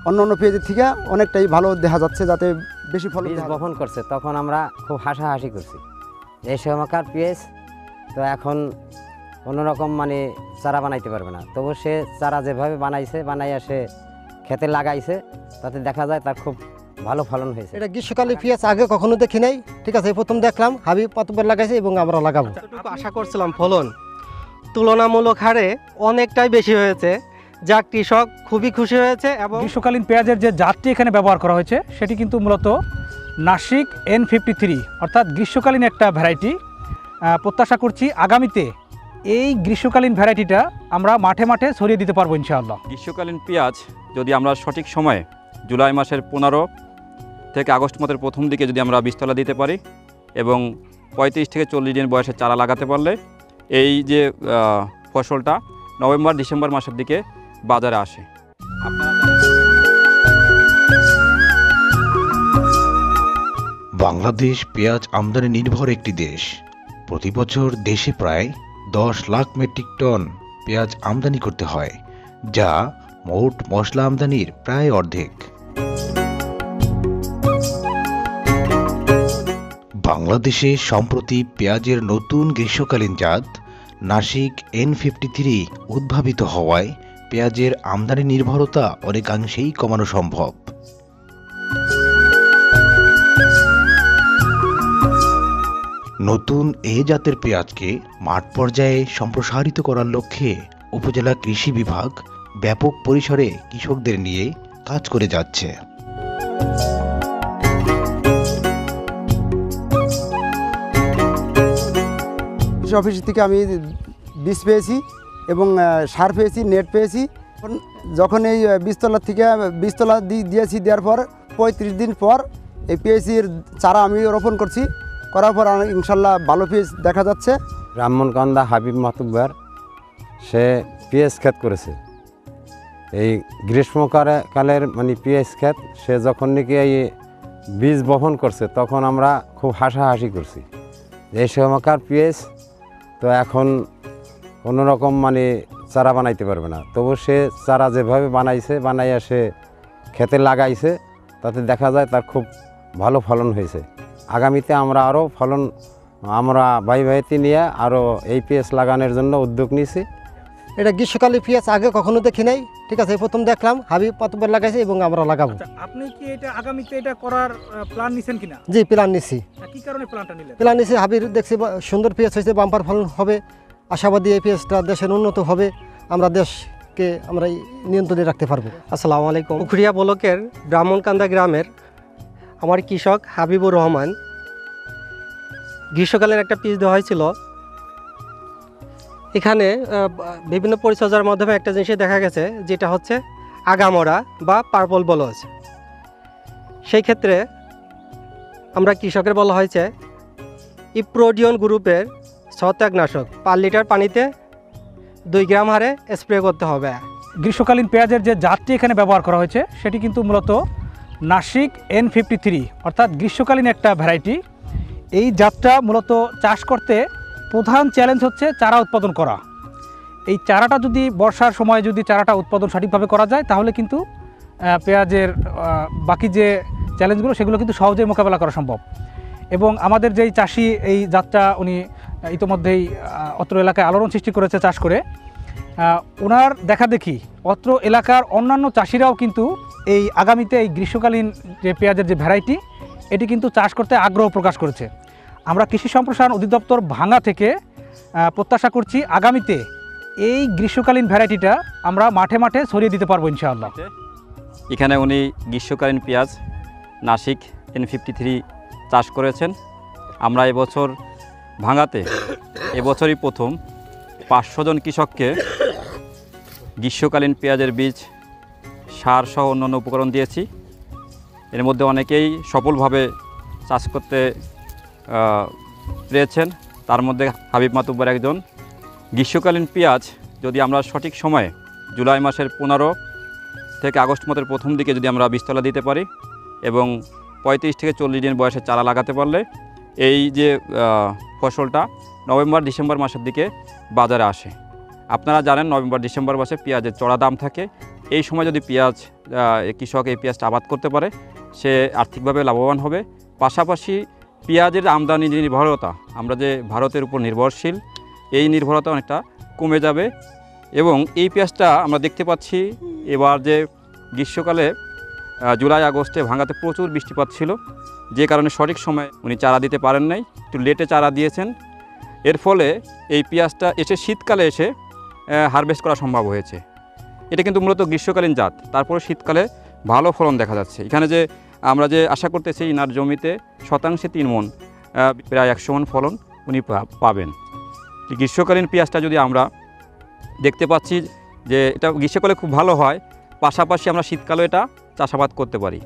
অন্য পেঁয়াজের থেকে অনেকটাই ভালো দেখা যাচ্ছে, যাতে বেশি ফলন বীজ বপন করছে তখন আমরা খুব হাসাহাসি করছি। এই সময়কার পেঁয়াজ তো এখন কোনোরকম মানে চারা বানাইতে পারবে না, তবু সে চারা যেভাবে বানাইয়া সে খেতে লাগাইছে, তাতে দেখা যায় তার খুব ভালো ফলন হয়েছে। এটা গ্রীষ্মকালীন পেঁয়াজ আগে কখনো দেখি নাই, ঠিক আছে, প্রথম দেখলাম। হাবিব মাতুব্বর লাগাইছে এবং আমরা লাগাবো। যতটুকু আশা করছিলাম ফলন তুলনামূলক হারে অনেকটাই বেশি হয়েছে, যা কৃষক খুবই খুশি হয়েছে। এবং গ্রীষ্মকালীন পেঁয়াজের যে জাতটি এখানে ব্যবহার করা হয়েছে সেটি কিন্তু মূলত নাসিক N53, অর্থাৎ গ্রীষ্মকালীন একটা ভ্যারাইটি। প্রত্যাশা করছি আগামীতে এই গ্রীষ্মকালীন ভ্যারাইটিটা আমরা মাঠে মাঠে ছড়িয়ে দিতে পারবো ইনশাআল্লাহ। গ্রীষ্মকালীন পেঁয়াজ যদি আমরা সঠিক সময়ে জুলাই মাসের 15 থেকে আগস্ট মাসের প্রথম দিকে যদি আমরা বীজতলা দিতে পারি এবং 35 থেকে 40 দিন বয়সে চারা লাগাতে পারলে এই যে ফসলটা নভেম্বর ডিসেম্বর মাসের দিকে বাজারে আসে। বাংলাদেশ পেঁয়াজ আমদানি নির্ভর একটি দেশ। প্রতি বছর দেশে প্রায় 10 লাখ মেট্রিক টন পেঁয়াজ আমদানি করতে হয়, যা মোট মশলা আমদানির প্রায় অর্ধেক। বাংলাদেশে সম্প্রতি পেঁয়াজের নতুন গ্রীষ্মকালীন জাত নাসিক N53 উদ্ভাবিত হওয়ায় পেঁয়াজের আমদানি নির্ভরতা অনেকাংশেই কমানো সম্ভব। নতুন এ জাতের পেঁয়াজকে মাঠ পর্যায়ে সম্প্রসারিত করার লক্ষ্যে উপজেলা কৃষি বিভাগ ব্যাপক পরিসরে কৃষকদের নিয়ে কাজ করে যাচ্ছে। কৃষি অফিস থেকে আমি বীজ পেয়েছি এবং সার পেয়েছি, নেট পেয়েছি। যখন এই বীজতলা দিয়েছি, দেওয়ার পর 35 দিন পর এই পেঁয়াজির চারা আমি রোপণ করছি। করার পর ইনশাল্লাহ ভালো পেঁয়াজ দেখা যাচ্ছে। ব্রাহ্মণকান্দা হাবিব মাতুব্বর সে পেঁয়াজ ক্ষেত করেছে, এই গ্রীষ্মকালের মানে পেঁয়াজ ক্ষেত। সে যখন নাকি এই বীজ বপন করছে তখন আমরা খুব হাসাহাসি করছি। এই সময়কার পেঁয়াজ তো এখন কোনোরকম মানে চারা বানাইতে পারবে না, তবু সে চারা যেভাবে বানাইয়া সে খেতে লাগাইছে, তাতে দেখা যায় তার খুব ভালো ফলন হয়েছে। আগামীতে আমরা আরও আমরা ভাইতে নিয়ে আরও এই পেঁয়াজ লাগানোর জন্য উদ্যোগ নিয়েছি। এটা গ্রীষ্মকালীন পেঁয়াজ আগে কখনো দেখি নাই, ঠিক আছে, প্রথম দেখলাম। হাবিব মাতুব্বর লাগাইছে এবং আমরা লাগাবো। আপনি কি এটা আগামীতে এটা করার প্ল্যান নিছেন কিনা? জি, প্ল্যান নিছি। কি কারণে প্ল্যানটা নিলেন? প্ল্যান নিছি, হাবিব দেখছি সুন্দর পেঁয়াজ হয়েছে, বাম্পার ফলন হবে। আশাবাদী এই পেঁয়াজটা দেশের উন্নত হবে, আমরা দেশকে আমরা নিয়ন্ত্রণে রাখতে পারবো। আসসালামু আলাইকুম। পুখুরিয়া ব্লকের ব্রাহ্মণকান্দা গ্রামের আমার কৃষক হাবিবুর রহমান। গ্রীষ্মকালের একটা বীজ দেওয়া হয়েছিল। এখানে বিভিন্ন পরিচর্যার মাধ্যমে একটা জিনিস দেখা গেছে, যেটা হচ্ছে আগামরা বা পার্পল বলজ। সেই ক্ষেত্রে আমরা কৃষকের বলা হয়েছে ইপ্রোডিয়ন গ্রুপের ছত্রাকনাশক 5 লিটার পানিতে 2 গ্রাম হারে স্প্রে করতে হবে। গ্রীষ্মকালীন পেঁয়াজের যে জাতটি এখানে ব্যবহার করা হয়েছে সেটি কিন্তু মূলত নাসিক N53, অর্থাৎ গ্রীষ্মকালীন একটা ভ্যারাইটি। এই জাতটা মূলত চাষ করতে প্রধান চ্যালেঞ্জ হচ্ছে চারা উৎপাদন করা। এই চারাটা যদি বর্ষার সময় যদি চারাটা উৎপাদন সঠিকভাবে করা যায়, তাহলে কিন্তু পেঁয়াজের বাকি যে চ্যালেঞ্জগুলো সেগুলো কিন্তু সহজেই মোকাবেলা করা সম্ভব। এবং আমাদের যেই চাষি এই জাতটা উনি ইতোমধ্যেই অত্র এলাকায় আলোড়ন সৃষ্টি করেছে চাষ করে, ওনার দেখা দেখি অত্র এলাকার অন্যান্য চাষিরাও কিন্তু এই আগামীতে এই গ্রীষ্মকালীন যে পেঁয়াজের যে ভ্যারাইটি, এটি কিন্তু চাষ করতে আগ্রহ প্রকাশ করেছে। আমরা কৃষি সম্প্রসারণ অধিদপ্তর ভাঙ্গা থেকে প্রত্যাশা করছি আগামীতে এই গ্রীষ্মকালীন ভ্যারাইটিটা আমরা মাঠে মাঠে ছড়িয়ে দিতে পারবো ইনশাআল্লাহ। এখানে উনি গ্রীষ্মকালীন পেঁয়াজ নাসিক N53 চাষ করেছেন। আমরা এবছর ভাঙ্গাতে এবছরই প্রথম 500 জন কৃষককে গ্রীষ্মকালীন পেঁয়াজের বীজ, সার সহ অন্যান্য উপকরণ দিয়েছি। এর মধ্যে অনেকেই সফলভাবে চাষ করতে পেরেছেন, তার মধ্যে হাবিব মাতুব্বর একজন। গ্রীষ্মকালীন পেঁয়াজ যদি আমরা সঠিক সময়ে জুলাই মাসের 15 থেকে আগস্ট মাসের প্রথম দিকে যদি আমরা বীজতলা দিতে পারি এবং 35 থেকে 40 দিন বয়সে চারা লাগাতে পারলে এই যে ফসলটা নভেম্বর ডিসেম্বর মাসের দিকে বাজারে আসে। আপনারা জানেন নভেম্বর ডিসেম্বর মাসে পেঁয়াজের চড়া দাম থাকে, এই সময় যদি কৃষক এই পেঁয়াজটা আবাদ করতে পারে, সে আর্থিকভাবে লাভবান হবে। পাশাপাশি পেঁয়াজের আমদানি যে নির্ভরতা, আমরা যে ভারতের উপর নির্ভরশীল, এই নির্ভরতা অনেকটা কমে যাবে। এবং এই পেঁয়াজটা আমরা দেখতে পাচ্ছি এবার যে গ্রীষ্মকালে জুলাই আগস্টে ভাঙ্গাতে প্রচুর বৃষ্টিপাত ছিল, যে কারণে সঠিক সময় উনি চারা দিতে পারেন নাই, একটু লেটে চারা দিয়েছেন। এর ফলে এই পেঁয়াজটা শীতকালে এসে হারভেস্ট করা সম্ভব হয়েছে। এটা কিন্তু মূলত গ্রীষ্মকালীন জাত, তারপরে শীতকালে ভালো ফলন দেখা যাচ্ছে। এখানে যে আমরা যে আশা করতেছি ইনার জমিতে শতাংশে 3 মণ, প্রায় 100 মণ ফলন উনি পাবেন। গ্রীষ্মকালীন পেঁয়াজটা যদি আমরা দেখতে পাচ্ছি যে এটা গ্রীষ্মকালে খুব ভালো হয়, পাশাপাশি আমরা শীতকালে এটা চাষাবাদ করতে পারি।